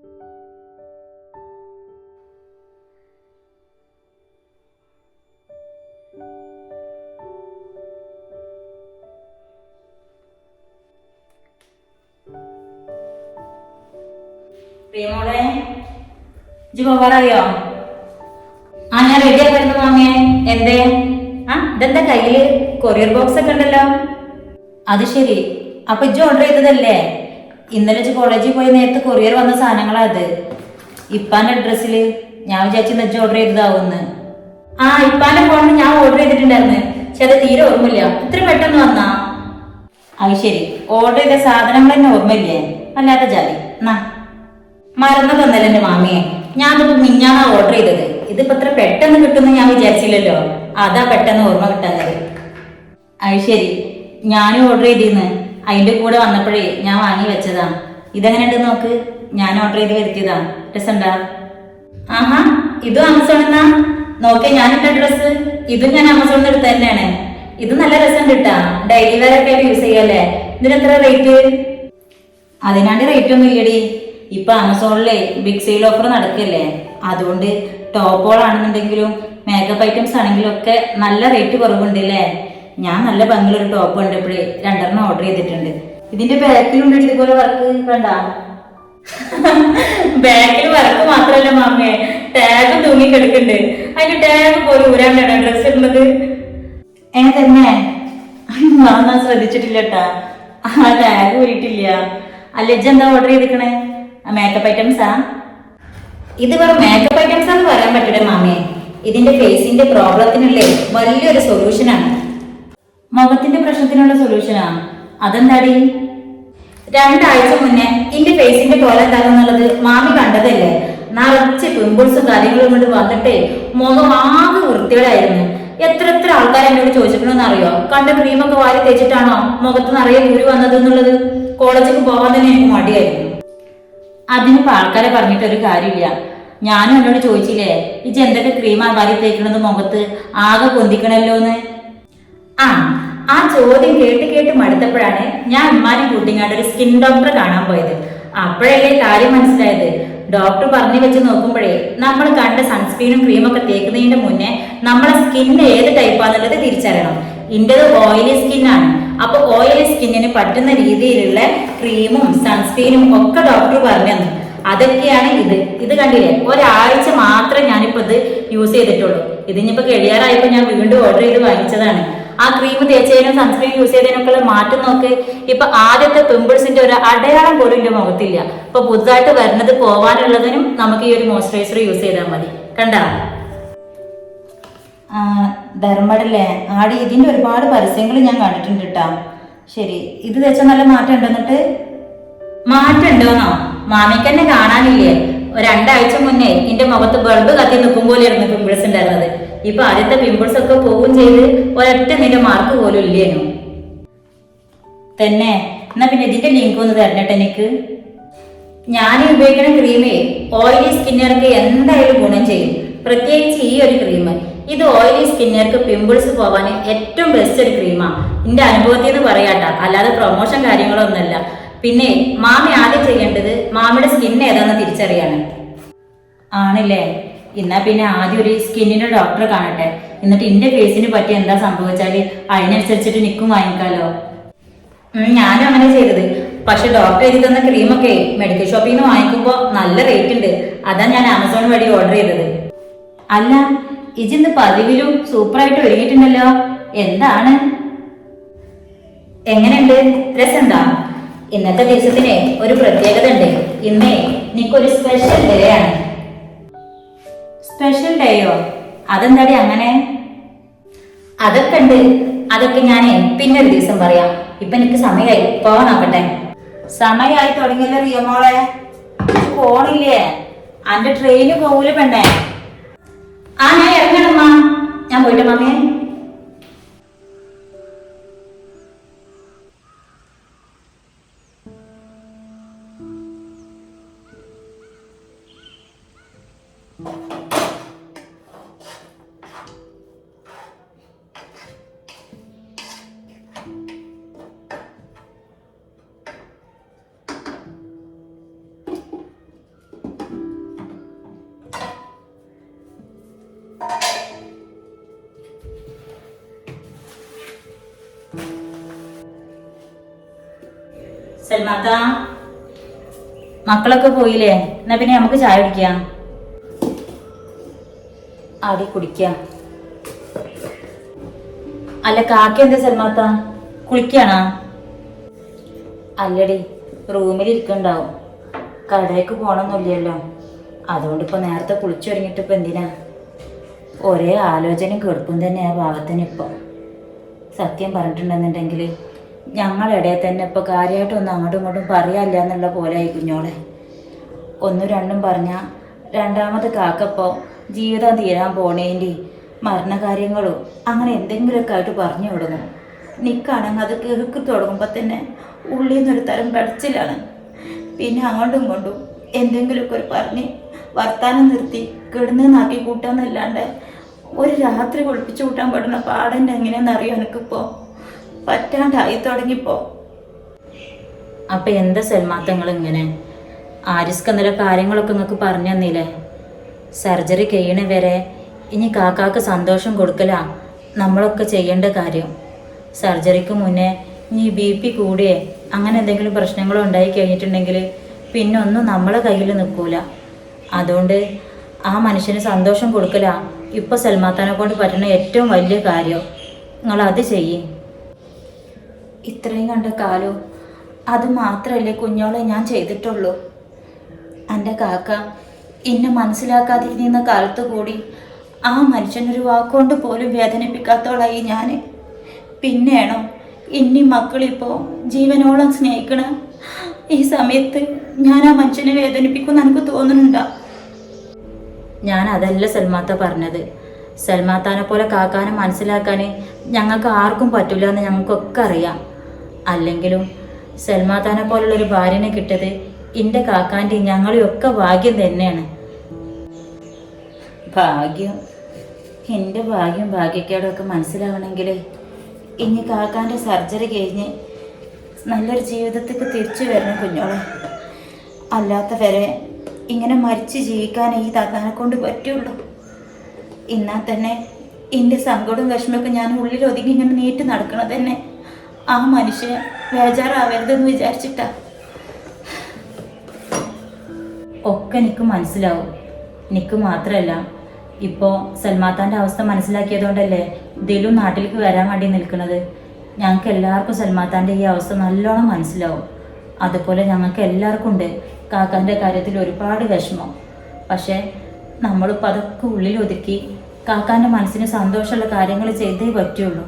പ്രിയമോളെ, ഇജ്ജ് പോകാററിയോ? ഞാൻ റെഡി ആയിരുന്നു മാമിയെ. എന്തേ? ഇതെന്താ കയ്യില് കൊറിയർ ബോക്സ് ഒക്കെ ഉണ്ടല്ലോ. അത് ശരി, അപ്പൊ ഇജ്ജ് ഓർഡർ ചെയ്തതല്ലേ? ഇന്നലെ ഇജ്ജ് കോളേജിൽ പോയി നേരത്തെ കൊറിയർ വന്ന സാധനങ്ങളാ അത്. ഇപ്പാന്റെ അഡ്രസ്സില് ഞാൻ വിചാരിച്ചു ഇജ്ജ് ഓർഡർ ചെയ്തതാവുന്ന്. ഇപ്പാന്റെ ഫോണിൽ ഞാൻ ഓർഡർ ചെയ്തിട്ടുണ്ടായിരുന്നു, പക്ഷെ അത് തീരെ ഓർമ്മയില്ല. ഇത്ര പെട്ടെന്ന് വന്നാ? അത് ശരി, ഓർഡർ ചെയ്ത സാധനങ്ങൾ തന്നെ ഓർമ്മയില്ലേ? അല്ലാത്ത ജാതി. മറന്നതൊന്നല്ല എന്റെ മാമിയെ, ഞാനിപ്പോ മിഞ്ഞാന്നാ ഓർഡർ ചെയ്തത്. ഇതിപ്പോ ഇത്ര പെട്ടെന്ന് കിട്ടുമെന്ന് ഞാൻ വിചാരിച്ചില്ലല്ലോ, അതാ പെട്ടെന്ന് ഓർമ്മ കിട്ടാഞ്ഞത്. അത് ശരി, ഞാനും ഓർഡർ ചെയ്തിരുന്നു. അതിന്റെ കൂടെ വന്നപ്പോഴേ ഞാൻ വാങ്ങി വെച്ചതാ. ഇതെങ്ങനെ ഉണ്ട് നോക്ക്, ഞാൻ ഓർഡർ ചെയ്ത് വരുത്തിയതാ. രസണ്ടാ? ഇതും ആമസോണിൽ നിന്നാ? നോക്കിയ ഞാനിട്ട ഡ്രസ്സ് ഇതും ഞാൻ ആമസോണിൽ നിന്ന് എടുത്ത തന്നെയാണ്. ഇത് നല്ല രസം കിട്ടാ, ഡെയിലി വെയർ ഒക്കെ ആയിട്ട് യൂസ് ചെയ്യല്ലേ. ഇതിനെത്ര റേറ്റ്? അതിനാണ്ട് റേറ്റ് ഒന്നും ഇല്ലടി. ഇപ്പൊ ആമസോണിലെ ബിഗ് സെയിൽ ഓഫർ നടക്കല്ലേ, അതുകൊണ്ട് ടോപ്പുകളാണെന്നുണ്ടെങ്കിലും മേക്കപ്പ് ഐറ്റംസ് ആണെങ്കിലും ഒക്കെ നല്ല റേറ്റ് കുറവുണ്ടല്ലേ. ഞാൻ നല്ല ഭംഗിയുള്ള ഒരു ടോപ്പ് കണ്ടപ്പോഴേ 2 ഓർഡർ ചെയ്തിട്ടുണ്ട്. ഇതിന്റെ ബാക്കിലുണ്ട് ഇതുപോലെ വർക്ക് കണ്ട. ബാക്കിൽ വർക്ക് മാത്രല്ല മാമേ, ടാഗ് തൂങ്ങി കിടക്കുന്നുണ്ട്. അതിന്റെ ടാഗ് പോലും ഊരാണ്ടാണ് ഡ്രസ് ഇടുന്നത്. തന്നെ ഞാൻ ശ്രദ്ധിച്ചിട്ടില്ലട്ടാ, ടാഗ് ഊരിട്ടില്ല. അല്ലെജെന്താ ഓർഡർ ചെയ്തിക്കണേ? മേക്കപ്പ് ഐറ്റംസാ? ഇത് വെറും മേക്കപ്പ് ഐറ്റംസ് എന്ന് പറയാൻ പറ്റൂടെ മാമേ. ഇതിന്റെ ഫേസിന്റെ പ്രോബ്ലത്തിനുള്ള വലിയൊരു സൊല്യൂഷനാണ്. മുഖത്തിന്റെ പ്രശ്നത്തിനുള്ള സൊല്യൂഷനാ? അതെന്താടി? 2 ആഴ്ച മുന്നേ എന്റെ ഫേസിന്റെ കോലം എന്താണെന്നുള്ളത് മാമി കണ്ടതല്ലേ. നിറച്ച് പിമ്പിൾസും കാര്യങ്ങളും കൊണ്ട് വന്നിട്ടേ മുഖം ആകെ വൃത്തികേടായിരുന്നു. എത്ര ആൾക്കാർ എന്നോട് ചോദിച്ചിട്ടുണ്ടെന്ന് അറിയോ, കണ്ട ക്രീമൊക്കെ വാരി തേച്ചിട്ടാണോ മുഖത്ത് നിറയെ കുരു വന്നത് എന്നുള്ളത്. കോളേജിൽ പോകാൻ തന്നെ എനിക്ക് മടിയായിരുന്നു. അതിനിപ്പോ ആൾക്കാരെ പറഞ്ഞിട്ടൊരു കാര്യമില്ല. ഞാനും എന്നോട് ചോദിച്ചില്ലേ, ഇജ്ജ് എന്തൊക്കെ ക്രീമാ വാരി തേക്കണത് മുഖത്ത്, ആകെ പൊന്തിക്കണല്ലോന്ന്. ആ ചോദ്യം കേട്ട് മടുത്തപ്പോഴാണ് ഞാൻ ഉമ്മാനെ കൂട്ടിങ്ങാണ്ട് ഒരു സ്കിൻ ഡോക്ടറെ കാണാൻ പോയത്. അപ്പോഴല്ലേ കാര്യം മനസ്സിലായത്. ഡോക്ടർ പറഞ്ഞു വെച്ച് നോക്കുമ്പോഴേ നമ്മൾ കണ്ട സൺസ്ക്രീനും ക്രീമൊക്കെ തേക്കുന്നതിന്റെ മുന്നേ നമ്മളെ സ്കിന്ന് ഏത് ടൈപ്പാന്നുള്ളത് തിരിച്ചറിയണം. ഇന്റേത് ഓയിലി സ്കിന്നാണ്. അപ്പൊ ഓയിലി സ്കിന്നിന് പറ്റുന്ന രീതിയിലുള്ള ക്രീമും സൺസ്ക്രീനും ഒക്കെ ഡോക്ടർ പറഞ്ഞു തന്നു. അതൊക്കെയാണ് ഇത് കണ്ടില്ലേ, ഒരാഴ്ച മാത്രമേ ഞാനിപ്പോ ഇത് യൂസ് ചെയ്തിട്ടുള്ളൂ. ഇതിനിപ്പോ കഴിയാറായപ്പോ ഞാൻ വീണ്ടും ഓർഡർ ചെയ്ത് വാങ്ങിച്ചതാണ്. ആ ക്രീം തേച്ചതിനും സൺസ്ക്രീൻ യൂസ് ചെയ്തതിനൊക്കെ മാറ്റം നോക്ക്. ഇപ്പൊ ആദ്യത്തെ പിമ്പിൾസിന്റെ ഒരു അടയാളം പോലും എന്റെ മുഖത്തില്ല. ഇപ്പൊ പുതുതായിട്ട് വരുന്നത് പോവാനുള്ളതിനും നമുക്ക് ഈ ഒരു മോയ്സ്ചറൈസർ യൂസ് ചെയ്താൽ മതി. കണ്ടാ? ധർമ്മടല്ലേ ആടി, ഇതിന്റെ ഒരുപാട് പരസ്യങ്ങൾ ഞാൻ കണ്ടിട്ടുണ്ട് കേട്ടാ. ശരി, ഇത് തേച്ചാൽ നല്ല മാറ്റം ഉണ്ടോ? എന്നിട്ട് മാറ്റം ഉണ്ടോന്നോ? മാമിക്ക് തന്നെ കാണാനില്ലേ, 2 ആഴ്ച മുന്നേ എന്റെ മുഖത്ത് ബൾബ് കത്തി നിൽക്കും പോലെയായിരുന്നു പിമ്പിൾസ് ഉണ്ടായിരുന്നത്. ഇപ്പൊ ആദ്യത്തെ പിമ്പിൾസ് ഒക്കെ പോവുകയും ചെയ്ത് ഒരൊറ്റ നിന്റെ മാർക്ക് പോലും ഇല്ലേനു. തന്നെ? എന്നാ പിന്നെ ഇതിന്റെ ലിങ്ക് ഒന്ന് തരണട്ടെ എനിക്ക്. ഞാൻ ഉപയോഗിക്കുന്ന ക്രീമേ ഓയിലി സ്കിന്നുകാർക്ക് എന്തായാലും ഗുണം ചെയ്യും, പ്രത്യേകിച്ച് ഈ ഒരു ക്രീം. ഇത് ഓയിലി സ്കിന്നുകാർക്ക് പിമ്പിൾസ് പോവാൻ ഏറ്റവും ബെസ്റ്റ് ഒരു ക്രീമാണ്, എന്റെ അനുഭവത്തിൽ നിന്ന് പറയാട്ടാ, അല്ലാതെ പ്രൊമോഷൻ കാര്യങ്ങളൊന്നുമല്ല. പിന്നെ മാമി ആദ്യം ചെയ്യേണ്ടത് മാമിയുടെ സ്കിൻ ഏതാണെന്ന് തിരിച്ചറിയാണ്. ആണല്ലേ? എന്നാ പിന്നെ ആദ്യം ഒരു സ്കിന്നിന്റെ ഡോക്ടറെ കാണട്ടെ, എന്നിട്ട് എന്റെ ഫേസിന് പറ്റി എന്താ സംഭവിച്ചാല് അതിനനുസരിച്ചിട്ട് നിക്കും വാങ്ങിക്കാലോ. ഞാനും അങ്ങനെ ചെയ്തത്. പക്ഷെ ഡോക്ടർ എഴുതി തന്ന ക്രീമൊക്കെ മെഡിക്കൽ ഷോപ്പിൽ നിന്ന് വാങ്ങിക്കുമ്പോ നല്ല റേറ്റ് ഉണ്ട്. അതാ ഞാൻ ആമസോൺ വഴി ഓർഡർ ചെയ്തത്. അല്ല, ഇജിന്ന് പതിവിലും സൂപ്പറായിട്ട് ഒരുങ്ങിയിട്ടുണ്ടല്ലോ, എന്താണ്? എങ്ങനെയുണ്ട്? രസമുണ്ടാ? ഇന്നത്തെ ദിവസത്തിന് ഒരു പ്രത്യേകത ഉണ്ട്. ഇന്നേ നിനക്കൊരു സ്പെഷ്യൽ ഡേ ആണ്. സ്പെഷ്യൽ ഡേയോ? അതെന്താടി അങ്ങനെ? അതൊക്കെ ഉണ്ട്, അതൊക്കെ ഞാനേ പിന്നെ ഒരു ദിവസം പറയാം. ഇപ്പൊ എനിക്ക് സമയമായി, പോവാൻ നോക്കട്ടെ. സമയമായി തുടങ്ങിയല്ലോ റിയമോളെ, പോണില്ലേ? അന്റെ ട്രെയിന് പോകൂല പെണ്ണേ. ഞാൻ ഇറങ്ങണമ്മ, ഞാൻ പോയിട്ട് മാമിയെ. സൽമാത്ത, മക്കളൊക്കെ പോയില്ലേ? എന്നാ പിന്നെ നമുക്ക് ചായ കുടിക്കാം. ആടി കുടിക്കാം. അല്ല കാക്ക എന്താ സൽമാത്ത, കുളിക്കാണോ? അല്ലടി, റൂമിൽ ഇരിക്കണ്ടാവും. കടയ്ക്ക് പോണമെന്നില്ലല്ലോ. അതുകൊണ്ട് ഇപ്പൊ നേരത്തെ കുളിച്ചൊരുങ്ങിട്ട് ഇപ്പൊ എന്തിനാ? ഒരേ ആലോചനയും കെടുപ്പും തന്നെ ആ ഭാഗത്തിന് ഇപ്പൊ. സത്യം പറഞ്ഞിട്ടുണ്ടെന്നുണ്ടെങ്കിൽ ഞങ്ങളിടയിൽ തന്നെ ഇപ്പൊ കാര്യമായിട്ടൊന്നും അങ്ങോട്ടും ഇങ്ങോട്ടും പറയാല്ല എന്നുള്ള പോലെ ആയി കുഞ്ഞോളെ. ഒന്നും രണ്ടും പറഞ്ഞാൽ രണ്ടാമത് കാക്കപ്പോ ജീവിതം തീരാൻ പോണേൻ്റെ മരണകാര്യങ്ങളും അങ്ങനെ എന്തെങ്കിലുമൊക്കെ ആയിട്ട് പറഞ്ഞു തുടങ്ങും. നിൽക്കുകയാണെങ്കിൽ അത് കേൾക്ക് തുടങ്ങുമ്പോൾ തന്നെ ഉള്ളിൽ നിന്നൊരു തരം കടച്ചിലാണ്. പിന്നെ അങ്ങോട്ടും ഇങ്ങോട്ടും എന്തെങ്കിലുമൊക്കെ ഒരു പറഞ്ഞ് വർത്താനം നിർത്തി കിടന്ന് നാക്കി കൂട്ടാന്നല്ലാണ്ട് ഒരു രാത്രി കുളിപ്പിച്ചു കൂട്ടാൻ പെടുന്ന പാടൻ്റെ എങ്ങനെയാണെന്നറിയോ എനിക്കിപ്പോൾ പറ്റാണ്ടായി തുടങ്ങിപ്പോ. അപ്പം എന്താ സൽമാത്തങ്ങൾ ഇങ്ങനെ? ആരിസ്ക്ക് എന്തെങ്കിലും കാര്യങ്ങളൊക്കെ നിങ്ങൾക്ക് പറഞ്ഞു തന്നില്ലേ? സർജറി കഴിയണ വരെ ഇനി കാക്കാക്ക് സന്തോഷം കൊടുക്കലാ നമ്മളൊക്കെ ചെയ്യേണ്ട കാര്യം. സർജറിക്ക് മുന്നേ ഇനി BP കൂടിയേ അങ്ങനെ എന്തെങ്കിലും പ്രശ്നങ്ങളോ ഉണ്ടായി കഴിഞ്ഞിട്ടുണ്ടെങ്കിൽ പിന്നെ ഒന്നും നമ്മളെ കയ്യിൽ നിൽക്കൂല. അതുകൊണ്ട് ആ മനുഷ്യന് സന്തോഷം കൊടുക്കലാ ഇപ്പോൾ സൽമാത്താനെ കൊണ്ട് പറ്റുന്ന ഏറ്റവും വലിയ കാര്യം. നിങ്ങളത് ചെയ്യേ. ഇത്രയും കണ്ട കാലോ അത് മാത്രമല്ലേ കുഞ്ഞോളെ ഞാൻ ചെയ്തിട്ടുള്ളൂ. എൻ്റെ കാക്ക എന്നെ മനസ്സിലാക്കാതിരുന്ന കാലത്ത് കൂടി ആ മനുഷ്യനൊരു വാക്കുകൊണ്ട് പോലും വേദനിപ്പിക്കാത്തോളായി ഞാൻ. പിന്നെയാണോ ഇനി മക്കളിപ്പോൾ ജീവനോളം സ്നേഹിക്കണ ഈ സമയത്ത് ഞാൻ ആ മനുഷ്യനെ വേദനിപ്പിക്കുമെന്ന് എനിക്ക് തോന്നുന്നുണ്ടോ? ഞാൻ അതല്ല സൽമാത്ത പറഞ്ഞത്. സൽമാത്താനെ പോലെ കാക്കാനെ മനസ്സിലാക്കാൻ ഞങ്ങൾക്ക് ആർക്കും പറ്റില്ല എന്ന് ഞങ്ങൾക്കൊക്കെ അറിയാം. അല്ലെങ്കിലും സൽമാത്താനെ പോലുള്ളൊരു ഭാര്യനെ കിട്ടിയത് എൻ്റെ കാക്കാൻ്റെ ഞങ്ങളെയൊക്കെ ഭാഗ്യം തന്നെയാണ്. ഭാഗ്യം, എൻ്റെ ഭാഗ്യക്കേടൊക്കെ മനസ്സിലാവണമെങ്കിൽ ഇനി കാക്കാൻ്റെ സർജറി കഴിഞ്ഞ് നല്ലൊരു ജീവിതത്തേക്ക് തിരിച്ചു വരണം കുഞ്ഞോളെ. അല്ലാത്ത വരെ ഇങ്ങനെ മരിച്ച് ജീവിക്കാൻ ഈ താത്താനെ കൊണ്ട് പറ്റുള്ളൂ. എന്നാൽ തന്നെ എൻ്റെ സങ്കടവും വിഷമമൊക്കെ ഞാൻ ഉള്ളിൽ ഒതുങ്ങി ഇങ്ങനെ നീട്ടി നടക്കണത് തന്നെ ആ മനുഷ്യൻ ബേജാറാവരുതെന്ന് വിചാരിച്ചിട്ടാ. ഒക്കെ എനിക്ക് മനസ്സിലാവും. എനിക്ക് മാത്രമല്ല, ഇപ്പോൾ സൽമാത്താൻ്റെ അവസ്ഥ മനസ്സിലാക്കിയതുകൊണ്ടല്ലേ ദിലും നാട്ടിലേക്ക് വരാൻ വേണ്ടി നിൽക്കുന്നത്. ഞങ്ങൾക്ക് എല്ലാവർക്കും സൽമാത്താൻ്റെ ഈ അവസ്ഥ നല്ലോണം മനസ്സിലാവും. അതുപോലെ ഞങ്ങൾക്ക് എല്ലാവർക്കും ഉണ്ട് കാക്കാൻ്റെ കാര്യത്തിൽ ഒരുപാട് വിഷമം. പക്ഷേ നമ്മളിപ്പോൾ അതൊക്കെ ഉള്ളിൽ ഒതുക്കി കാക്കാൻ്റെ മനസ്സിന് സന്തോഷമുള്ള കാര്യങ്ങൾ ചെയ്തേ പറ്റുള്ളൂ.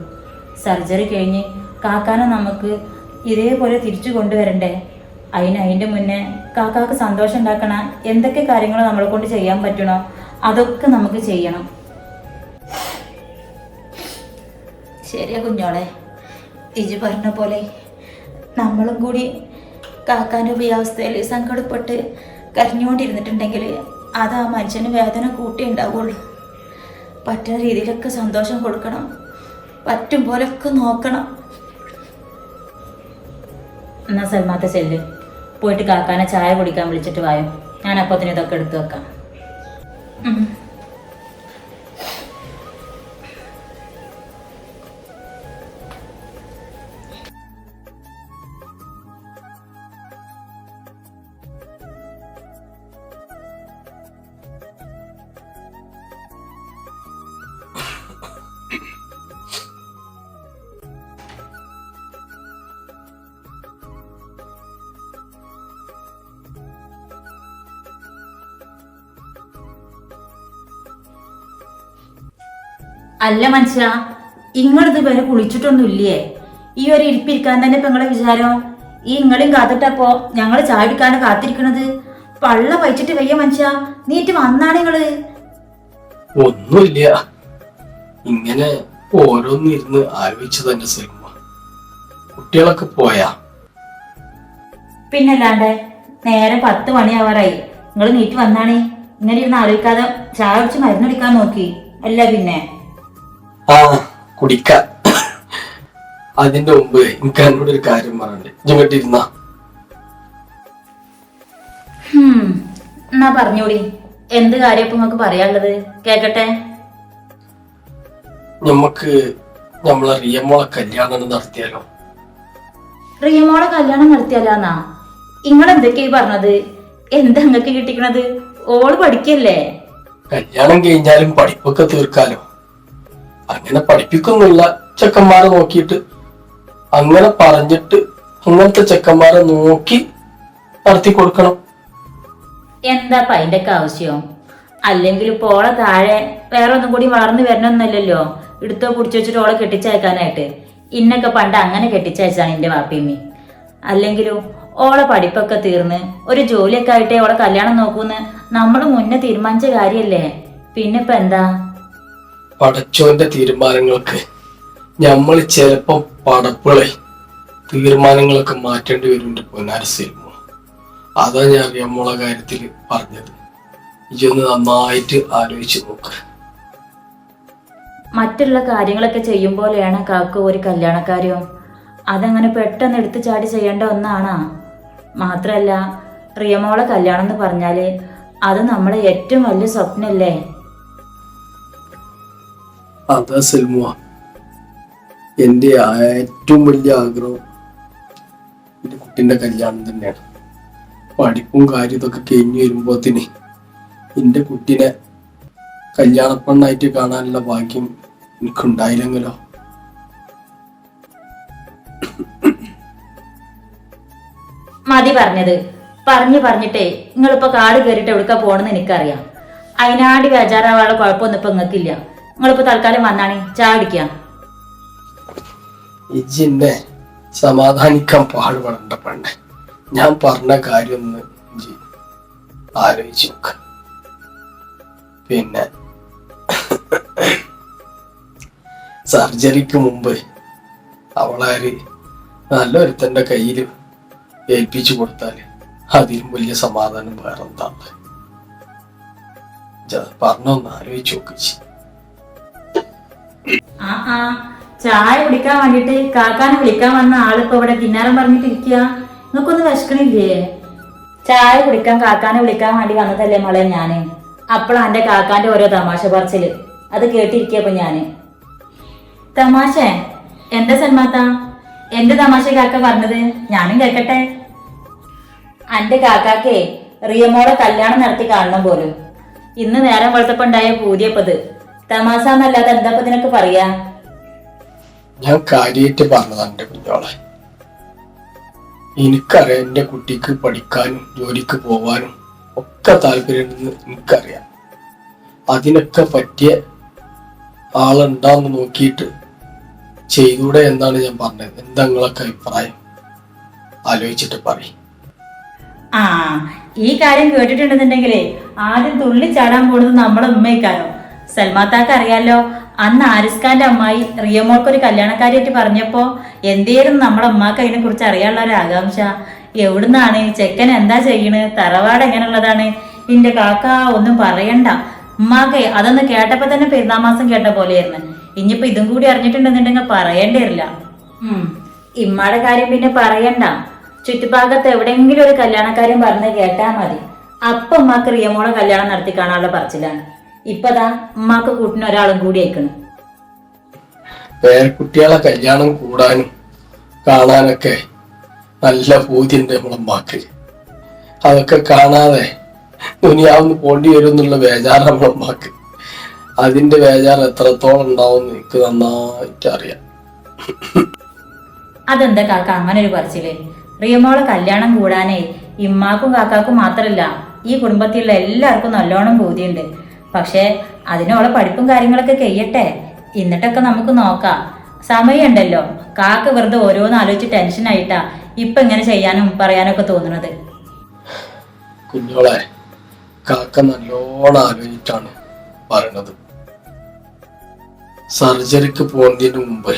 സർജറി കഴിഞ്ഞ് കാക്കാനെ നമുക്ക് ഇതേപോലെ തിരിച്ചു കൊണ്ടുവരണ്ടേ? അതിൻ്റെ മുന്നേ കാക്കാക്ക് സന്തോഷം ഉണ്ടാക്കണ എന്തൊക്കെ കാര്യങ്ങൾ നമ്മളെ കൊണ്ട് ചെയ്യാൻ പറ്റണോ അതൊക്കെ നമുക്ക് ചെയ്യണം. ശരിയാ കുഞ്ഞോളെ, ഇജി പറഞ്ഞ പോലെ നമ്മളും കൂടി കാക്കാൻ്റെ അവസ്ഥയിൽ സങ്കടപ്പെട്ട് കരഞ്ഞുകൊണ്ടിരുന്നിട്ടുണ്ടെങ്കിൽ അത് ആ മനുഷ്യന് വേദന കൂട്ടി ഉണ്ടാവുള്ളൂ. പറ്റുന്ന രീതിയിലൊക്കെ സന്തോഷം കൊടുക്കണം, പറ്റും പോലൊക്കെ നോക്കണം. എന്നാൽ സൽമാത്ത ചെല്ല്, പോയിട്ട് കാക്കാനെ ചായ കുടിക്കാൻ വിളിച്ചിട്ട് വായോ. ഞാൻ അപ്പത്തിന് ഇതൊക്കെ എടുത്തു വെക്കാം. അല്ല മനുഷ്യ, ഇങ്ങളിത് വരെ കുളിച്ചിട്ടൊന്നും ഇല്ലേ? ഈ ഒരു ഇരിപ്പിരിക്കാൻ തന്നെ ഇപ്പൊ നിങ്ങളെ വിചാരം? ഈ ഇങ്ങളെയും കാത്തിട്ടപ്പോ ഞങ്ങൾ ചാടിക്കാണ് കാത്തിരിക്കണത്. പള്ള പഴിച്ചിട്ട് വയ്യ മനുഷ്യ, നീറ്റ് വന്നാണ് നിങ്ങള്? ഒന്നുമില്ല, ഇങ്ങനെ ഓരോന്നിരുന്ന് ആലോചിച്ചു തന്നെ സിനിമ. കുട്ടികളൊക്കെ പോയാ? പിന്നല്ലാണ്ട് നേരെ 10 മണിയാവാറായി. നിങ്ങൾ നീറ്റ് വന്നാണേ. ഇങ്ങനെ ഇരുന്ന് ആലോചിക്കാതെ ചായ കുടിച്ച് മരുന്നടിക്കാൻ നോക്കി അല്ല പിന്നെ? ആ കുടിക്ക. അതിന്റെ മുമ്പ് എനിക്ക് എന്നോട് ഒരു കാര്യം പറഞ്ഞേ, ഇങ്ങോട്ടിരുന്ന. എന്നാ പറഞ്ഞോടി, എന്ത് കാര്യം ഇപ്പൊ നമുക്ക് പറയാനുള്ളത്? കേക്കട്ടെ. ഞമ്മക്ക് നമ്മളെ റിയമ്മോളെ കല്യാണം നടത്തിയാലോ? റിയമോളെ കല്യാണം നടത്തിയാലാന്നാ ഇങ്ങളെന്തൊക്കെയാ ഈ പറഞ്ഞത്? എന്താ ഇങ്ങക്ക് കിട്ടിക്കണത്? ഓള് പഠിക്കല്ലേ? കല്യാണം കഴിഞ്ഞാലും പഠിപ്പൊക്കെ തീർക്കാലോ. അങ്ങനെ പഠിപ്പിക്കുന്നില്ല ചെക്കന്മാരെ നോക്കിയിട്ട് അങ്ങനെ പറഞ്ഞിട്ട് അങ്ങനത്തെ ചെക്കന്മാരെ നോക്കി നടത്തി കൊടുക്കണം. എന്താ അതിന്റെ ഒക്കെ ആവശ്യം? അല്ലെങ്കിൽ ഇപ്പൊ ഓളെ താഴെ വേറെ ഒന്നും കൂടി വളർന്നു വരണമൊന്നുമല്ലല്ലോ എടുത്തോ പിടിച്ചു വെച്ചിട്ട് ഓളെ കെട്ടിച്ചയക്കാനായിട്ട്. ഇന്നൊക്കെ പണ്ട് അങ്ങനെ കെട്ടിച്ചയച്ചാണ് എന്റെ വാപ്പിയമ്മി. അല്ലെങ്കിലും ഓളെ പഠിപ്പൊക്കെ തീർന്ന് ഒരു ജോലിയൊക്കെ ആയിട്ടേ ഓളെ കല്യാണം നോക്കൂന്ന് നമ്മള് മുന്നേ തീരുമാനിച്ച കാര്യല്ലേ. പിന്നെ ഇപ്പൊ എന്താ? പടച്ചോന്റെ തീരുമാനങ്ങൾക്ക് നമ്മൾ ചിലപ്പോ പടപ്പുകളെ തീരുമാനങ്ങളൊക്കെ മാറ്റേണ്ടി വരുന്നുണ്ട് പൊന്നാരസിൽമോ. അതാ ഞാൻ നമ്മളെ കാര്യത്തിൽ പറഞ്ഞത്. ഇതൊന്ന് നന്നായിട്ട് ആലോചിച്ച് നോക്ക്. മറ്റുള്ള കാര്യങ്ങളൊക്കെ ചെയ്യും പോലെയാണ് കാക്കു ഒരു കല്യാണക്കാര്യം. അതങ്ങനെ പെട്ടെന്ന് എടുത്തു ചാടി ചെയ്യേണ്ട ഒന്നാണാ. മാത്രല്ല റിയമോളെ കല്യാണം എന്ന് പറഞ്ഞാല് അത് നമ്മളെ ഏറ്റവും വലിയ സ്വപ്നല്ലേ. അതാ സെൽമ, എന്റെ ഏറ്റവും വലിയ ആഗ്രഹം എന്റെ കുട്ടിന്റെ കല്യാണം തന്നെയാണ്. പഠിപ്പും കാര്യം ഇതൊക്കെ കഴിഞ്ഞു വരുമ്പോത്തിന് എന്റെ കുട്ടിനെ കല്യാണപ്പെണ്ണായിട്ട് കാണാനുള്ള ഭാഗ്യം എനിക്കുണ്ടായില്ലെങ്കിലോ. മതി പറഞ്ഞത്. പറഞ്ഞിട്ടേ നിങ്ങളിപ്പോ കാട് കയറിയിട്ട് എവിടുക്ക പോണെന്ന് എനിക്കറിയാം. അതിനാടി ബേജാറാവാനുള്ള കുഴപ്പമൊന്നും ഇപ്പൊ നിങ്ങൾക്കില്ല. നിങ്ങളിപ്പോ തൽക്കാലം വന്നാണ് ചായ കുടിക്കുക. ഇജിന്നെ സമാധാനിക്കാൻ പാടുപെടേണ്ട പെണ്ണെ. ഞാൻ പറഞ്ഞ കാര്യം ഒന്ന് ആലോചിച്ച് നോക്ക. പിന്നെ സർജറിക്ക് മുമ്പ് അവളാര് നല്ലൊരുത്തന്റെ കയ്യിൽ ഏൽപ്പിച്ചു കൊടുത്താല് അതിലും വലിയ സമാധാനം വേറെന്താ? പറഞ്ഞൊന്ന് ആലോചിച്ച് നോക്കിച്ച്. ആ ചായ കുടിക്കാൻ വേണ്ടിട്ട് കാക്കാനെ വിളിക്കാൻ വന്ന ആളിപ്പോ ഇവിടെ കിന്നാരം പറഞ്ഞിട്ടിരിക്കുക. നിങ്ങൾക്കൊന്ന് വിശക്കണില്ലേ? ചായ കുടിക്കാൻ കാക്കാനെ വിളിക്കാൻ വേണ്ടി വന്നതല്ലേ മോളെ ഞാന്. അപ്പോഴാ എന്റെ കാക്കാന്റെ ഓരോ തമാശ പറച്ചില് അത് കേട്ടിരിക്കപ്പോ ഞാന്. തമാശ എന്താ സൽമാത്ത? എന്റെ തമാശ കാക്ക പറഞ്ഞത് ഞാനും കേക്കട്ടെ. എന്റെ കാക്കാക്കേ റിയമോളെ കല്യാണം നടത്തി കാണണം പോലും. ഇന്ന് നേരം വെളുത്തപ്പോ ഉണ്ടായ പൂതിയപ്പത്. തമാശ എന്നല്ലാതെ എന്താ ഇതിനൊക്കെ പറയാ? ഞാൻ കാര്യമായിട്ട് പറഞ്ഞതാ എന്റെ കുഞ്ഞോളെ. എനിക്കറിയാം എന്റെ കുട്ടിക്ക് പഠിക്കാനും ജോലിക്ക് പോവാനും ഒക്കെ താല്പര്യമുണ്ടെന്ന് എനിക്കറിയാം. അതിനൊക്കെ പറ്റിയ ആളുണ്ടാന്ന് നോക്കിയിട്ട് ചെയ്തൂടെ എന്നാണ് ഞാൻ പറഞ്ഞത്. എന്താ നിങ്ങളൊക്കെ അഭിപ്രായം? ആലോചിച്ചിട്ട് പറയും. ആ ഈ കാര്യം കേട്ടിട്ടുണ്ടെന്നുണ്ടെങ്കിലേ ആദ്യം തുള്ളി ചാടാൻ പോകുന്നത് നമ്മളെ ഉമ്മയ്ക്കാരോ. സൽമാത്താക്ക് അറിയാലോ, അന്ന് ആരിസ്ഖാന്റെ അമ്മായി റിയമോൾക്ക് ഒരു കല്യാണക്കാരിയായിട്ട് പറഞ്ഞപ്പോ എന്തേലും നമ്മളെ ഉമ്മാക്ക് അതിനെ കുറിച്ച് അറിയാനുള്ള ഒരു ആകാംക്ഷ. എവിടുന്നാണ് ചെക്കൻ, എന്താ ചെയ്യണ്, തറവാട് എങ്ങനെയുള്ളതാണ്? ഇന്റെ കാക്ക ഒന്നും പറയണ്ട. ഉമ്മാക്കെ അതൊന്ന് കേട്ടപ്പോ തന്നെ പെരുന്നാമാസം കേട്ട പോലെയായിരുന്നു. ഇനിയിപ്പോ ഇതും കൂടി അറിഞ്ഞിട്ടുണ്ടെന്നുണ്ടെങ്കിൽ പറയേണ്ടി വരില്ല. ഇമ്മാടെ കാര്യം പിന്നെ പറയണ്ട. ചുറ്റുഭാഗത്ത് എവിടെയെങ്കിലും ഒരു കല്യാണക്കാര്യം പറഞ്ഞ് കേട്ടാ മതി. അപ്പൊ ഉമ്മാക്ക് റിയമോളെ കല്യാണം നടത്തി കാണാനുള്ള പറച്ചിലാണ്. ഇപ്പതാ ഉമ്മാക്ക് കൂട്ടിന് ഒരാളും കൂടി അയക്കണ്. പേരക്കുട്ടികളെ കല്യാണം കൂടാനും കാണാനൊക്കെ നല്ല പൂതിയുണ്ട് നമ്മളമ്മക്ക്. അതൊക്കെ കാണാതെ ദുനിയാവുന്ന് പോണ്ടി വരും എന്നുള്ള ബേജാറ് നമ്മളമ്മക്ക്. അതിന്റെ ബേജാറ് എത്രത്തോളം ഉണ്ടാവും എനിക്ക് നന്നായിട്ട് അറിയാം. അതെന്താ കാക്ക അങ്ങനെ ഒരു പറച്ചില്? റിയമോളെ കല്യാണം കൂടാനേ ഇമ്മാക്കും കാക്കാക്കും മാത്രല്ല ഈ കുടുംബത്തിലുള്ള എല്ലാവർക്കും നല്ലോണം ബോധ്യമുണ്ട്. പക്ഷെ അതിനോളെ പഠിപ്പും കാര്യങ്ങളൊക്കെ കഴിയട്ടെ, എന്നിട്ടൊക്കെ നമുക്ക് നോക്കാം. സമയമുണ്ടല്ലോ. കാക്ക വെറുതെ ഓരോന്ന് ആലോചിച്ച് ടെൻഷനായിട്ടാ ഇപ്പൊ ഇങ്ങനെ ചെയ്യാനും പറയാനൊക്കെ തോന്നുന്നത്. കുഞ്ഞോളെ, കാക്ക നല്ലോണം ആലോചിച്ചിട്ടാണ് പറയണത്. സർജറിക്ക് പോകുന്നതിന് മുമ്പ്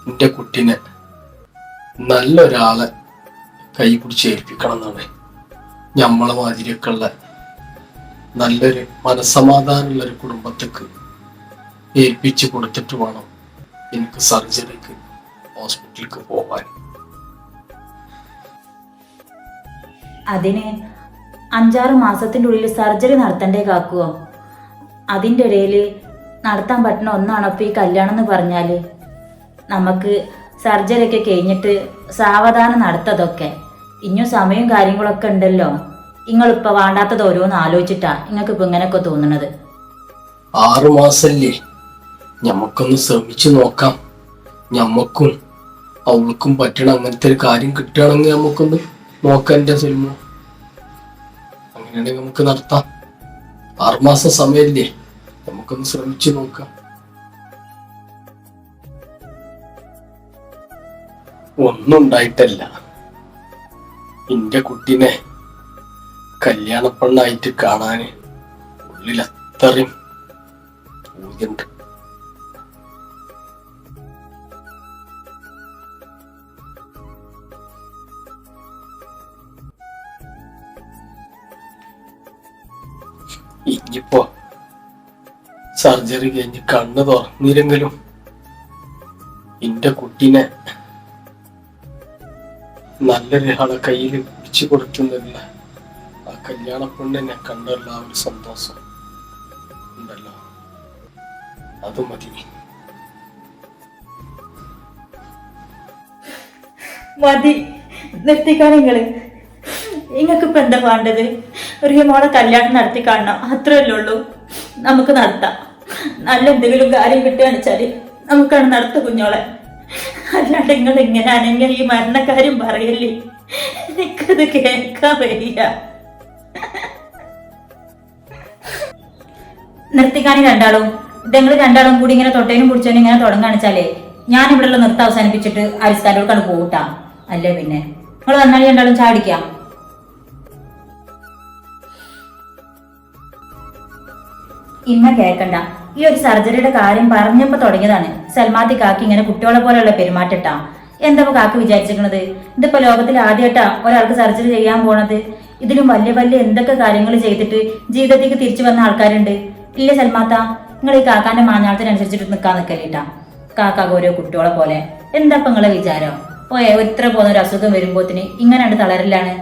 എന്റെ കുട്ടീനെ നല്ലൊരാളെ കൈ പിടിച്ച് ഏൽപ്പിക്കണം എന്നാണ്. ഞമ്മളെ മാതിരിയൊക്കെ ഉള്ള നല്ലൊരു മനസ്സമാധാനമുള്ള ഒരു കുടുംബത്തേക്ക് ഏൽപ്പിച്ച് കൊടുത്തിട്ട് വേണം എനിക്ക് സർജറിക്ക് ഹോസ്പിറ്റലിലേക്ക് പോകാൻ. അതിന് 5-6 മാസത്തിന്റെ ഉള്ളിൽ സർജറി നടത്തണ്ടേ കാക്കുവോ? അതിൻ്റെ ഇടയിൽ നടത്താൻ പറ്റുന്ന ഒന്നാണ് ഇപ്പൊ ഈ കല്യാണം എന്ന് പറഞ്ഞാല്. നമുക്ക് സർജറി ഒക്കെ കഴിഞ്ഞിട്ട് സാവധാനം നടത്തതൊക്കെ. ഇനിയും സമയവും കാര്യങ്ങളൊക്കെ ഉണ്ടല്ലോ. നിങ്ങളിപ്പോ വേണ്ടാത്തത് ഓരോന്ന് ആലോചിച്ചിട്ടാ നിങ്ങൾക്ക് ഇപ്പൊ ഇങ്ങനെയൊക്കെ തോന്നുന്നത്. 6 മാസല്ലേ, ഞമ്മക്കൊന്ന് ശ്രമിച്ചു നോക്കാം. ഞമ്മക്കും അവൾക്കും പറ്റണ അങ്ങനത്തെ ഒരു കാര്യം കിട്ടുകയാണെങ്കിൽ നമുക്കൊന്ന് നോക്കാം. എന്റെ സിനിമ അങ്ങനെയാണെങ്കിൽ നമുക്ക് നടത്താം. 6 മാസം സമയല്ലേ, നമുക്കൊന്ന് ശ്രമിച്ചു നോക്കാം. ഒന്നും ഉണ്ടായിട്ടല്ല, എന്റെ കുട്ടീനെ കല്യാണപ്പെണ്ണായിട്ട് കാണാന് ഉള്ളിൽ അത്രയും പൂജയുണ്ട്. ഇനിയിപ്പോ സർജറി കഴിഞ്ഞ് കണ്ണ് തുറന്നില്ലെങ്കിലും എന്റെ കുട്ടീനെ നല്ലൊരാളെ കയ്യിൽ പിടിച്ചു കൊടുക്കുന്നില്ല. ആ കല്യാണ പെണ്ണിനെ കണ്ടുള്ള ആ ഒരു സന്തോഷം ഉണ്ടല്ലോ, അത് മതി. മതി, നിർത്തിക്കാൻ. നിങ്ങൾക്ക് ഇപ്പൊ എന്താ വേണ്ടത്? റിയമോളെ കല്യാണം നടത്തി കാണണം, അത്രയല്ലേ ഉള്ളൂ. നമുക്ക് നടത്താം. നല്ല എന്തെങ്കിലും കാര്യം കിട്ടുകയാണെന്ന് വെച്ചാല് നമുക്കാണ് നടത്തു കുഞ്ഞോളെ. അല്ലാണ്ട് നിങ്ങൾ എങ്ങനെയാണെങ്കിൽ ഈ മരണക്കാര്യം പറയല്ലേ, എനിക്കത് കേൾക്കാൻ വയ്യ. നിർത്തിക്കാണി രണ്ടാളും. ഇതെങ്ങൾ രണ്ടാളും കൂടി ഇങ്ങനെ തൊട്ടേനും പിടിച്ചേനും ഇങ്ങനെ തുടങ്ങാണിച്ചാലേ ഞാൻ ഇവിടെയുള്ള നൃത്തം അവസാനിപ്പിച്ചിട്ട് ആരിസ്കാരോട് പോട്ടാ. അല്ലേ പിന്നെ നിങ്ങൾ വന്നാലും രണ്ടാളും ചാടിക്കാം. ഇന്ന കേൾക്കണ്ട. ഈ ഒരു സർജറിയുടെ കാര്യം പറഞ്ഞപ്പോ തുടങ്ങിയതാണ് സൽമാത്തി കാക്കി ഇങ്ങനെ കുട്ടികളെ പോലെയുള്ള പെരുമാറ്റട്ടാ. എന്താ കാക്ക് വിചാരിച്ചിരിക്കണത്? ഇതിപ്പോ ലോകത്തിൽ ആദ്യമായിട്ടാ ഒരാൾക്ക് സർജറി ചെയ്യാൻ പോണത്. ഇതിലും വലിയ വലിയ എന്തൊക്കെ കാര്യങ്ങൾ ചെയ്തിട്ട് ജീവിതത്തേക്ക് തിരിച്ചു വന്ന ആൾക്കാരുണ്ട്. ഇല്ല സൽമാത്ത, നിങ്ങൾ ഈ കാക്കാന്റെ മാഞ്ഞാളത്തിനനുസരിച്ചിട്ട് നിൽക്കാൻ നിൽക്കല്ലേട്ടാ. കാക്കാക്ക് ഓരോ കുട്ടികളെ പോലെ. എന്താ ഇപ്പൊ നിങ്ങളെ വിചാരം? ഓയെ ഇത്ര പോകുന്ന ഒരു അസുഖം വരുമ്പോത്തിന് ഇങ്ങനെ തളരലാണ്.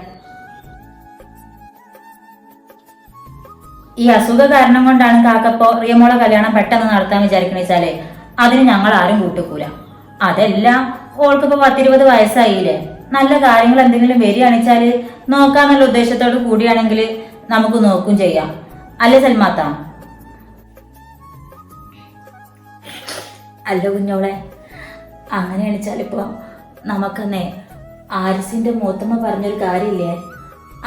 ഈ അസുഖ കാരണം കൊണ്ടാണ് കാക്കപ്പോ റിയമോളെ കല്യാണം പെട്ടെന്ന് നടത്താൻ വിചാരിക്കണ വെച്ചാലേ അതിന് ഞങ്ങൾ ആരും കൂട്ടുക്കൂല. അതെല്ലാം ഓൾക്കിപ്പോ 10-20 വയസ്സായില്ലേ. നല്ല കാര്യങ്ങൾ എന്തെങ്കിലും വരികയാണെച്ചാല് നോക്കാന്നുള്ള ഉദ്ദേശത്തോട് കൂടിയാണെങ്കിൽ നമുക്ക് നോക്കും ചെയ്യാം. അല്ലേ സൽമാത്ത? അല്ല കുഞ്ഞോളെ, അങ്ങനെയാണെച്ചാലിപ്പോ നമുക്കെന്നേ ആരിസിന്റെ മൂത്തമ്മ പറഞ്ഞൊരു കാര്യമില്ലേ,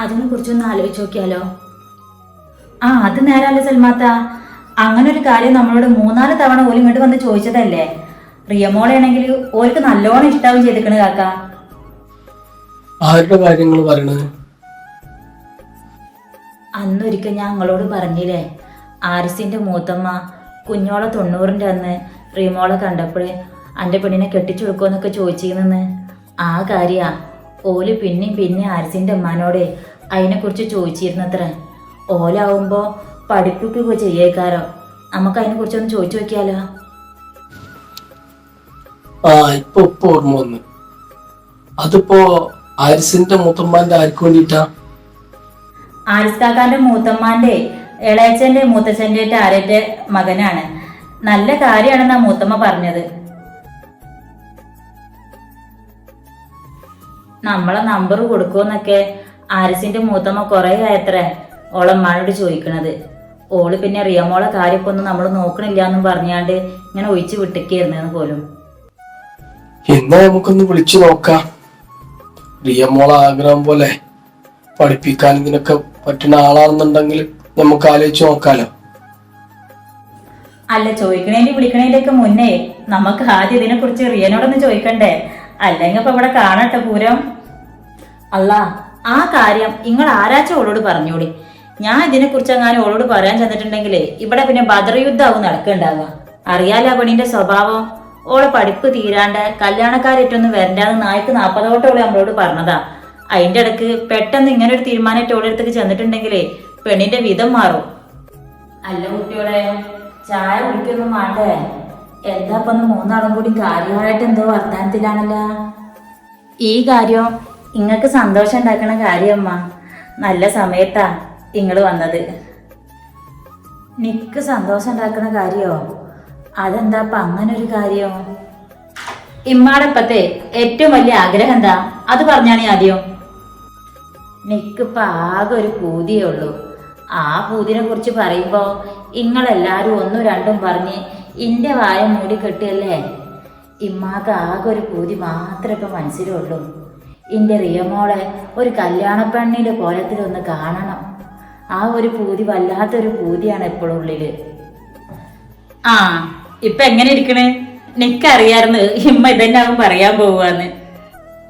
അതിനെ കുറിച്ചൊന്ന് ആലോചിച്ച് നോക്കിയാലോ? ആ, അത് നേരല്ലേ സൽമാത്ത. അങ്ങനെ ഒരു കാര്യം നമ്മളോട് 3-4 തവണ ഓല് ഇങ്ങോട്ട് വന്ന് ചോദിച്ചതല്ലേ. റിയമോളാണെങ്കിൽ ഓർക്ക് നല്ലോണം ഇഷ്ടാവും ചെയ്തിക്കണ് കാക്ക. ആരുടെ കാര്യങ്ങൾ പറയണത്? അന്നൊരിക്കൽ ഞാൻ നിങ്ങളോട് പറഞ്ഞില്ലേ, ആരിസിന്റെ മൂത്തമ്മ കുഞ്ഞോളെ 90ന്റെ അന്ന് റിയമോളെ കണ്ടപ്പോഴേ അന്റെ പെണ്ണിനെ കെട്ടിച്ചെടുക്കുമെന്നൊക്കെ ചോദിച്ചിരുന്നെന്ന്. ആ കാര്യാ ഓല് പിന്നെ ആരിസിന്റെ അമ്മാനോടെ അതിനെക്കുറിച്ച് ചോദിച്ചിരുന്നത്ര. ഓലാവുമ്പോ പഠിപ്പിക്കുക ചെയ്യേക്കാരോ. നമുക്ക് അതിനെ കുറിച്ചൊന്ന് ചോദിച്ചു നോക്കിയാലോ? ഇപ്പൊ ഓർമ്മ വന്നു. അതിപ്പോ ആരിസിന്റെ മൂത്തമ്മാന്റെ ആർക്ക് വേണ്ടിട്ടാ? ആരിസ് കാക്കാന്റെ മൂത്തമ്മാന്റെ ഇളയച്ചന്റെ മൂത്തച്ഛന്റെ ആരന്റെ മകനാണ്. നല്ല കാര്യമാണെന്നാ മൂത്തമ്മ പറഞ്ഞത്. നമ്മളെ നമ്പർ കൊടുക്കുമെന്നൊക്കെ ആരിസിന്റെ മൂത്തമ്മ കൊറേ ആയത്രേ ഓളമ്മാനോട് ചോദിക്കണത്. ഓള് പിന്നെ റിയമോളെ കാര്യപ്പോ ഒന്നും നമ്മൾ നോക്കണില്ല എന്നും പറഞ്ഞാണ്ട് ഇങ്ങനെ ഒഴിച്ചു വിട്ടിക്കായിരുന്നു പോലും. എന്നാ നമുക്കൊന്ന് വിളിച്ചു നോക്കാം. റിയമോളെ ആഗ്രഹം പോലെ പഠിപ്പിക്കാൻ ഇതിനൊക്കെ പറ്റുന്ന ആളാണെന്നുണ്ടെങ്കിൽ നമുക്ക് ആലോചിച്ച് നോക്കാലോ. അല്ല, ചോദിക്കണേന്റെ വിളിക്കണേന്റെ ഒക്കെ മുന്നേ നമുക്ക് ആദ്യം ഇതിനെ കുറിച്ച് റിയനോടൊന്ന് ചോദിക്കണ്ടേ? അല്ലെങ്കിൽ ഇപ്പൊ ഇവിടെ കാണട്ടെ പൂരം. അല്ല, ആ കാര്യം നിങ്ങൾ ആരാച്ച ഓളോട് പറഞ്ഞോടി. ഞാൻ ഇതിനെ കുറിച്ച് അങ്ങനെ ഓളോട് പറയാൻ ചെന്നിട്ടുണ്ടെങ്കിലേ ഇവിടെ പിന്നെ ബദർ യുദ്ധാവും നടക്കണ്ടാവുക. അറിയാലോ പെണ്ണിന്റെ സ്വഭാവം. ഓളെ പഠിപ്പ് തീരാണ്ട് കല്യാണക്കാരേറ്റൊന്നും വരണ്ടാന്ന് 40 ഓള് നമ്മളോട് പറഞ്ഞതാ. അതിന്റെ ഇടക്ക് പെട്ടെന്ന് ഇങ്ങനെ ഒരു തീരുമാനമായിട്ട് ഓളെടുത്തേക്ക് ചെന്നിട്ടുണ്ടെങ്കിലേ പെണ്ണിന്റെ വിധം മാറും. അല്ല കുട്ടിയോളെ, ചായ കുടിക്കൊന്നും വേണ്ടേ? എന്താ ഇപ്പൊ 3 കൂടി കാര്യമായിട്ട് എന്തോ വർത്താനത്തിലാണല്ലോ. ഈ കാര്യം ഇങ്ങക്ക് സന്തോഷം ഉണ്ടാക്കണ കാര്യമ്മ. നല്ല സമയത്താ ഇങ്ങള് വന്നത്. നിക്ക് സന്തോഷം ഉണ്ടാക്കണ കാര്യോ? അതെന്താ അങ്ങനെ ഒരു കാര്യം? ഇമ്മാടെ ഇപ്പത്തെ ഏറ്റവും വലിയ ആഗ്രഹം എന്താ? അത് പറഞ്ഞാണ് ആദ്യം. നിക്കിപ്പ ആകെ ഒരു പൂതിയേ ഉള്ളൂ. ആ പൂതിനെ കുറിച്ച് പറയുമ്പോ ഇങ്ങളെല്ലാരും ഒന്നും രണ്ടും പറഞ്ഞ് ഇന്റെ വായ മൂടി കെട്ടിയല്ലേ. ഇമ്മാക്ക് ആകെ ഒരു പൂതി മാത്രമേ ഇപ്പൊ മനസ്സിലുള്ളൂ. ഇന്റെ റിയമോളെ ഒരു കല്യാണ പെണ്ണിന്റെ കോലത്തിലൊന്ന് കാണണം. ആ ഒരു പൂതി വല്ലാത്തൊരു പൂതിയാണ് എപ്പോഴും ഉള്ളില്. ആ ഇപ്പൊ എങ്ങനെ ഇരിക്കണ്? നിക്കറിയാർന്ന് ഇമ്മ ഇതന്നാവും പറയാൻ പോവാന്ന്.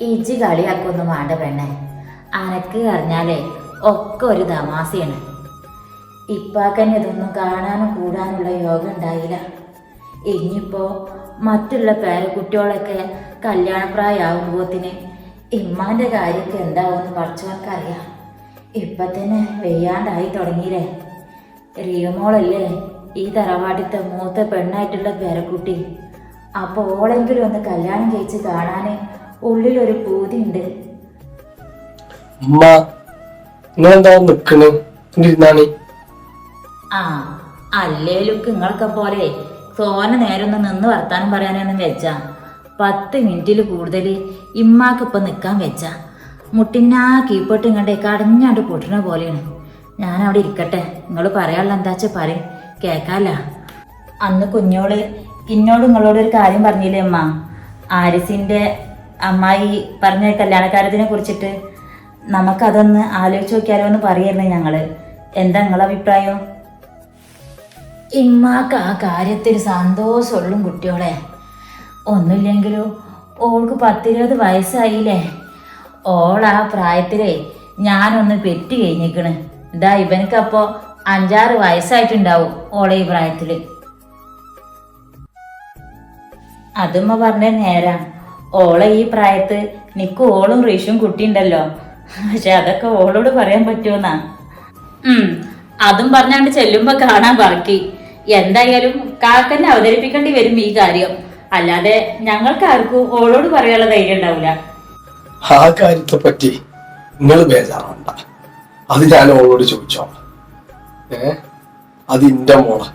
ഇജ്ജ് കളിയാക്കൊന്നും വേണ്ട പെണ്ണെ. അനക്ക് അറിഞ്ഞാലേ ഒക്കെ ഒരു തമാശയാണ്. ഇപ്പാക്കന്നെ ഇതൊന്നും കാണാനും കൂടാനുള്ള യോഗം ഉണ്ടായില്ല. ഇനിയിപ്പോ മറ്റുള്ള പേരക്കുട്ടികളൊക്കെ കല്യാണപ്രായമാകുമ്പോത്തിന് ഇമ്മാന്റെ കാര്യമൊക്കെ എന്താവുമെന്ന് പഠിച്ചവർക്കറിയാം. ഇപ്പൊ തന്നെ വെയ്യാണ്ടായി തുടങ്ങിയില്ലേ. റിയമോളല്ലേ ഈ തറവാട്ടിത്തെ മൂത്ത പെണ്ണായിട്ടുള്ള പേരക്കുട്ടി. അപ്പൊ ഓളെങ്കിലും ഒന്ന് കല്യാണം കഴിച്ച് കാണാന് ഉള്ളിലൊരു പൂതിയുണ്ട്. നിങ്ങളെന്താ നിക്കണ്? ആ അല്ലേലുക്ക് നിങ്ങളൊക്കെ പോലെ തോന നേരം ഒന്ന് നിന്ന് വർത്താനം പറയാനൊന്നും വെച്ചാ 10 മിനിറ്റിൽ കൂടുതൽ ഇമ്മാക്കിപ്പം നിൽക്കാൻ വെച്ചാ മുട്ടിനാ കീപ്പോട്ട് ഇങ്ങോട്ടേ കടഞ്ഞാണ്ട് പൊട്ടണ പോലെയാണ്. ഞാൻ അവിടെ ഇരിക്കട്ടെ, നിങ്ങൾ പറയാനുള്ള എന്താച്ചാ പറയും, കേക്കാല്ല. അന്ന് കുഞ്ഞോള് ഇന്നോട് നിങ്ങളോട് ഒരു കാര്യം പറഞ്ഞില്ലേ അമ്മ? ആരിസിന്റെ അമ്മായി പറഞ്ഞ കല്യാണക്കാര്യത്തിനെ കുറിച്ചിട്ട് നമുക്കതൊന്ന് ആലോചിച്ച് നോക്കിയാലോ എന്ന് പറയായിരുന്നു ഞങ്ങള്. എന്താ നിങ്ങളെ അഭിപ്രായം? ഇമ്മാക്ക് ആ കാര്യത്തിൽ സന്തോഷമുള്ളും കുട്ടിയോളെ. ഒന്നുമില്ലെങ്കിലും ഓൾക്ക് 10-20 വയസ്സായില്ലേ. ഓളാ പ്രായത്തിലേ ഞാനൊന്ന് പെറ്റ് കഴിഞ്ഞിക്കണ്. ഇതാ ഇവനക്കപ്പോ 5-6 വയസ്സായിട്ടുണ്ടാവും ഓളെ ഈ പ്രായത്തില്. അതുമ്മ പറഞ്ഞ നേരാ. ഓളെ ഈ പ്രായത്ത് നിക്ക് ഓളും റീഷും കുട്ടിയുണ്ടല്ലോ. പക്ഷെ അതൊക്കെ ഓളോട് പറയാൻ പറ്റുമെന്നാ. അതും പറഞ്ഞാണ്ട് ചെല്ലുമ്പോ കാണാൻ ബാക്കി. എന്തായാലും കാക്കന്നെ അവതരിപ്പിക്കേണ്ടി വരും ഈ കാര്യം. അല്ലാതെ ഞങ്ങൾക്ക് ആർക്കും ഓളോട് പറയാനുള്ള ധൈര്യം ഉണ്ടാവില്ല. ആ കാര്യത്തെ പറ്റി നിങ്ങൾ ബേജാറാണ്ട. അത് ഞാൻ ഓളോട് ചോദിച്ചോ. അത് ഇന്റെ മോളെ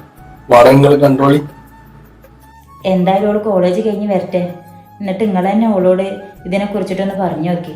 വടങ്ങൾ കണ്ടോളി. എന്തായാലും ഓള് കോളേജ് കഴിഞ്ഞ് വരട്ടെ. എന്നിട്ട് നിങ്ങൾ തന്നെ ഓളോട് ഇതിനെ കുറിച്ചിട്ടൊന്ന് പറഞ്ഞു നോക്കി.